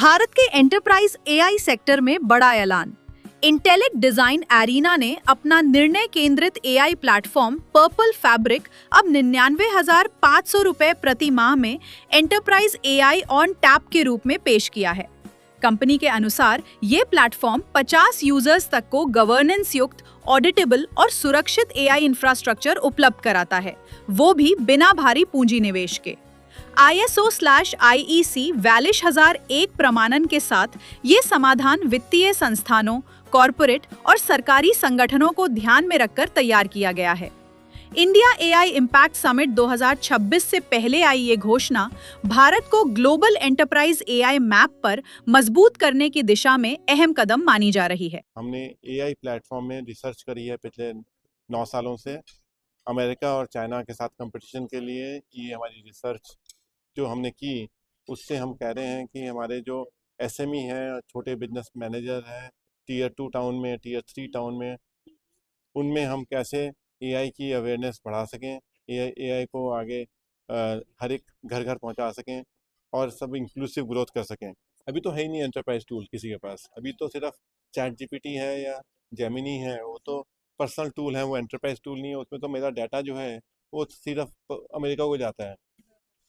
भारत के enterprise AI sector में बड़ा ऐलान। इंटेलेक्ट डिजाइन एरीना ने अपना निर्णय केंद्रित एआई प्लेटफॉर्म पर्पल फैब्रिक अब 99,500 रुपए प्रति माह में एंटरप्राइज एआई ऑन टैप के रूप में पेश किया है। कंपनी के अनुसार ये प्लेटफॉर्म 50 यूजर्स तक को गवर्नेंस युक्त, ऑडिटेबल और सुरक्षित एआई इंफ्रास्ट्रक्चर उपलब्ध कराता है, वो भी बिना भारी पूंजी निवेश के। ISO/IEC वैलिश 1001 प्रमाणन के साथ ये समाधान वित्तीय संस्थानों, कॉरपोरेट और सरकारी संगठनों को ध्यान में रखकर तैयार किया गया है। इंडिया एआई इम्पैक्ट समिट 2026 से पहले आई ये घोषणा भारत को ग्लोबल एंटरप्राइज एआई मैप पर मजबूत करने की दिशा में अहम कदम मानी जा रही है। हमने एआई प्लेटफॉर्म में रिसर्च करी है पिछले 9 सालों से अमेरिका और चाइना के साथ कंपटीशन के लिए। ये हमारी रिसर्च जो हमने की उससे हम कह रहे हैं कि हमारे जो एसएमई हैं, छोटे बिजनेस मैनेजर हैं, टीयर 2 टाउन में, टीयर 3 टाउन में, उनमें हम कैसे एआई की अवेयरनेस बढ़ा सकें, एआई को आगे हर एक घर घर पहुंचा सकें और सब इंक्लूसिव ग्रोथ कर सकें। अभी तो है ही नहीं एंटरप्राइज टूल किसी के पास। अभी तो सिर्फ चैट जीपीटी है या जेमिनी है, वो तो पर्सनल टूल है, वो एंटरप्राइज टूल नहीं है। उसमें तो मेरा डाटा जो है वो सिर्फ अमेरिका को जाता है,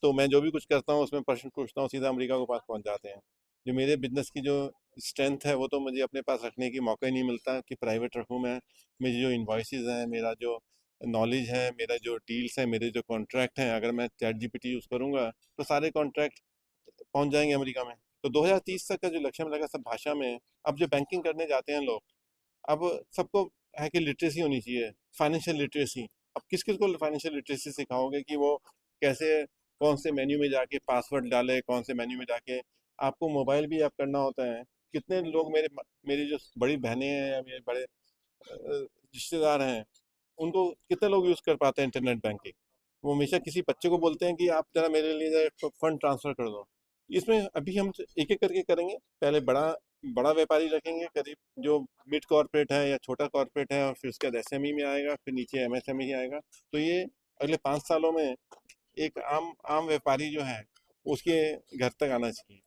तो मैं जो भी कुछ करता हूँ उसमें प्रश्न पूछता हूँ सीधा अमेरिका के पास पहुँच जाते हैं। जो मेरे बिजनेस की जो स्ट्रेंथ है वो तो मुझे अपने पास रखने की मौका ही नहीं मिलता कि प्राइवेट रखूँ मैं। मेरी जो इन्वॉइसेस हैं, मेरा जो नॉलेज है, मेरा जो डील्स है, मेरे जो कॉन्ट्रैक्ट हैं, अगर मैं चैट जीपीटी यूज़ करूँगा तो सारे कॉन्ट्रैक्ट पहुँच जाएंगे अमेरिका में। तो 2030 तक का जो लक्ष्य मिलेगा सब भाषा में। अब जो बैंकिंग करने जाते हैं लोग, अब सबको है कि लिटरेसी होनी चाहिए, फाइनेंशियल लिटरेसी। अब किस किस को फाइनेंशियल लिटरेसी सिखाओगे कि वो कैसे कौन से मेन्यू में जाके पासवर्ड डाले, कौन से मेन्यू में जाके आपको मोबाइल भी ऐप करना होता है। कितने लोग मेरी जो बड़ी बहनें हैं या मेरे बड़े रिश्तेदार हैं, उनको कितने लोग यूज़ कर पाते हैं इंटरनेट बैंकिंग। वो हमेशा किसी बच्चे को बोलते हैं कि आप जरा मेरे लिए फंड ट्रांसफ़र कर दो। इसमें अभी हम एक एक करके करेंगे। पहले बड़ा बड़ा व्यापारी रखेंगे, करीब जो मिड कॉर्पोरेट है या छोटा कॉर्पोरेट है, और फिर उसके बाद एसएमई में आएगा, फिर नीचे एमएसएमई आएगा। तो ये अगले 5 सालों में एक आम आम व्यापारी जो है उसके घर तक आना चाहिए।